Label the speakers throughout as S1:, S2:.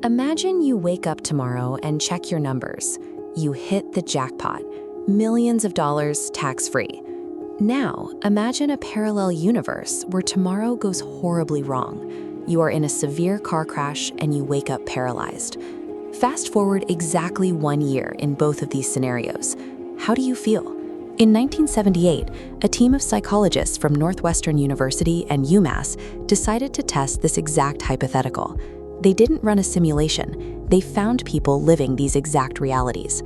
S1: Imagine you wake up tomorrow and check your numbers. You hit the jackpot. Millions of dollars tax-free. Now, imagine a parallel universe where tomorrow goes horribly wrong. You are in a severe car crash and you wake up paralyzed. Fast forward exactly 1 year in both of these scenarios. How do you feel? In 1978, a team of psychologists from Northwestern University and UMass decided to test this exact hypothetical. They didn't run a simulation. They found people living these exact realities.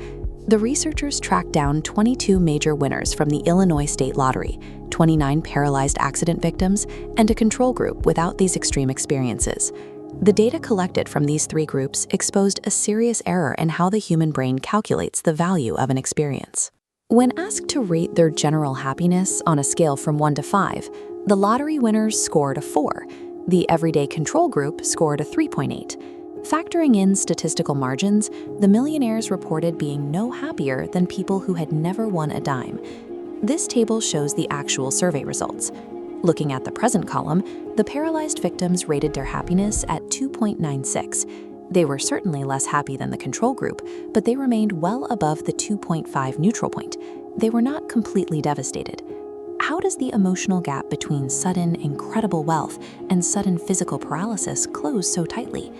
S1: The researchers tracked down 22 major winners from the Illinois State Lottery, 29 paralyzed accident victims, and a control group without these extreme experiences. The data collected from these three groups exposed a serious error in how the human brain calculates the value of an experience. When asked to rate their general happiness on a scale from 1 to 5, the lottery winners scored a 4. The everyday control group scored a 3.8. Factoring in statistical margins, the millionaires reported being no happier than people who had never won a dime. This table shows the actual survey results. Looking at the present column, the paralyzed victims rated their happiness at 2.96. They were certainly less happy than the control group, but they remained well above the 2.5 neutral point. They were not completely devastated. How does the emotional gap between sudden, incredible wealth and sudden physical paralysis close so tightly?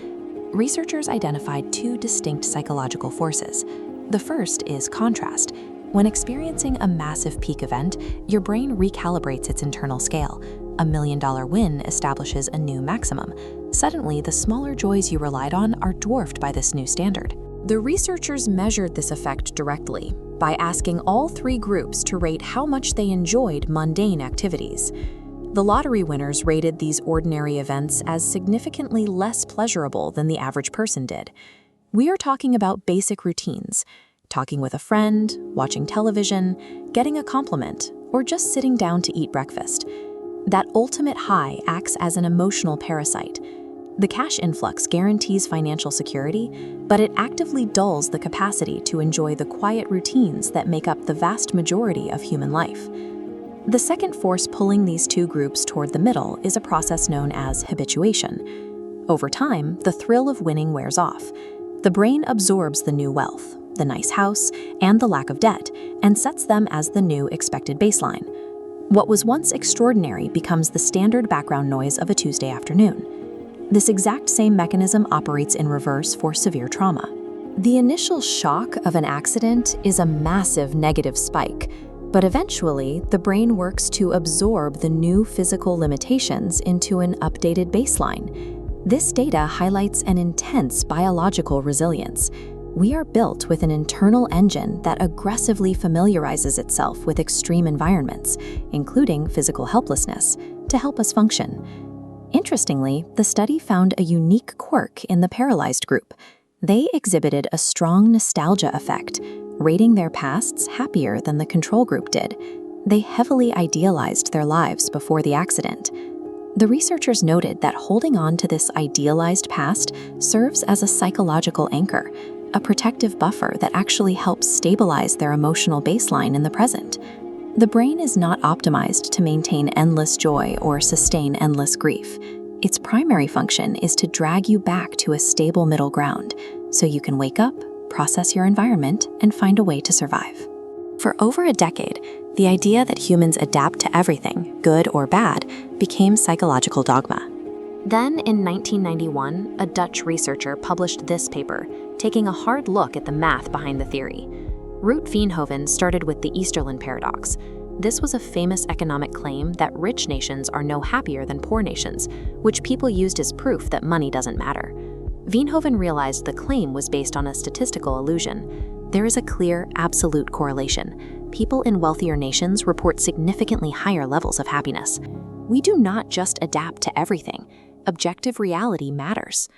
S1: Researchers identified two distinct psychological forces. The first is contrast. When experiencing a massive peak event, your brain recalibrates its internal scale. A $1 million win establishes a new maximum. Suddenly, the smaller joys you relied on are dwarfed by this new standard. The researchers measured this effect directly by asking all three groups to rate how much they enjoyed mundane activities. The lottery winners rated these ordinary events as significantly less pleasurable than the average person did. We are talking about basic routines: talking with a friend, watching television, getting a compliment, or just sitting down to eat breakfast. That ultimate high acts as an emotional parasite. The cash influx guarantees financial security, but it actively dulls the capacity to enjoy the quiet routines that make up the vast majority of human life. The second force pulling these two groups toward the middle is a process known as habituation. Over time, the thrill of winning wears off. The brain absorbs the new wealth, the nice house, and the lack of debt, and sets them as the new expected baseline. What was once extraordinary becomes the standard background noise of a Tuesday afternoon. This exact same mechanism operates in reverse for severe trauma. The initial shock of an accident is a massive negative spike, but eventually the brain works to absorb the new physical limitations into an updated baseline. This data highlights an intense biological resilience. We are built with an internal engine that aggressively familiarizes itself with extreme environments, including physical helplessness, to help us function. Interestingly, the study found a unique quirk in the paralyzed group. They exhibited a strong nostalgia effect, rating their pasts happier than the control group did. They heavily idealized their lives before the accident. The researchers noted that holding on to this idealized past serves as a psychological anchor, a protective buffer that actually helps stabilize their emotional baseline in the present. The brain is not optimized to maintain endless joy or sustain endless grief. Its primary function is to drag you back to a stable middle ground, so you can wake up, process your environment, and find a way to survive. For over a decade, the idea that humans adapt to everything, good or bad, became psychological dogma. Then, in 1991, a Dutch researcher published this paper, taking a hard look at the math behind the theory. Veenhoven started with the Easterlin paradox. This was a famous economic claim that rich nations are no happier than poor nations, which people used as proof that money doesn't matter. Veenhoven realized the claim was based on a statistical illusion. There is a clear, absolute correlation. People in wealthier nations report significantly higher levels of happiness. We do not just adapt to everything. Objective reality matters.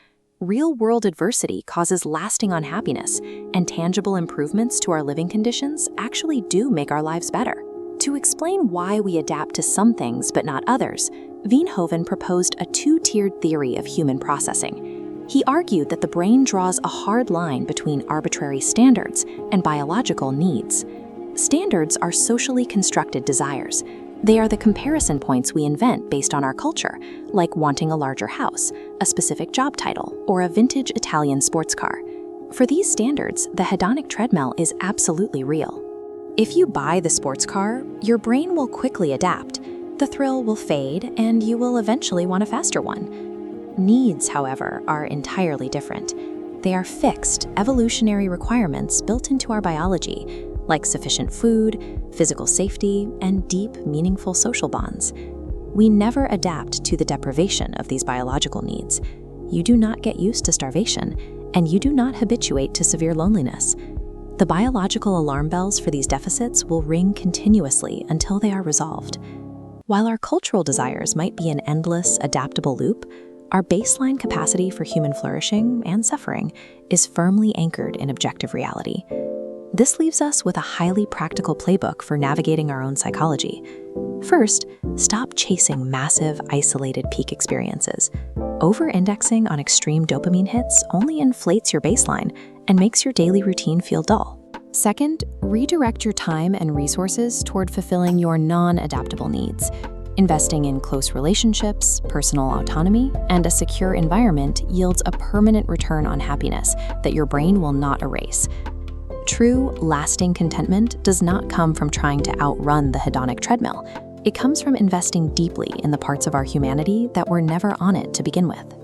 S1: Real-world adversity causes lasting unhappiness, and tangible improvements to our living conditions actually do make our lives better. To explain why we adapt to some things but not others, Veenhoven proposed a two-tiered theory of human processing. He argued that the brain draws a hard line between arbitrary standards and biological needs. Standards are socially constructed desires. They are the comparison points we invent based on our culture, like wanting a larger house, a specific job title, or a vintage Italian sports car. For these standards, the hedonic treadmill is absolutely real. If you buy the sports car, your brain will quickly adapt. The thrill will fade, and you will eventually want a faster one. Needs, however, are entirely different. They are fixed, evolutionary requirements built into our biology, like sufficient food, physical safety, and deep, meaningful social bonds. We never adapt to the deprivation of these biological needs. You do not get used to starvation, and you do not habituate to severe loneliness. The biological alarm bells for these deficits will ring continuously until they are resolved. While our cultural desires might be an endless, adaptable loop, our baseline capacity for human flourishing and suffering is firmly anchored in objective reality. This leaves us with a highly practical playbook for navigating our own psychology. First, stop chasing massive, isolated peak experiences. Over-indexing on extreme dopamine hits only inflates your baseline and makes your daily routine feel dull. Second, redirect your time and resources toward fulfilling your non-adaptable needs. Investing in close relationships, personal autonomy, and a secure environment yields a permanent return on happiness that your brain will not erase. True, lasting contentment does not come from trying to outrun the hedonic treadmill. It comes from investing deeply in the parts of our humanity that were never on it to begin with.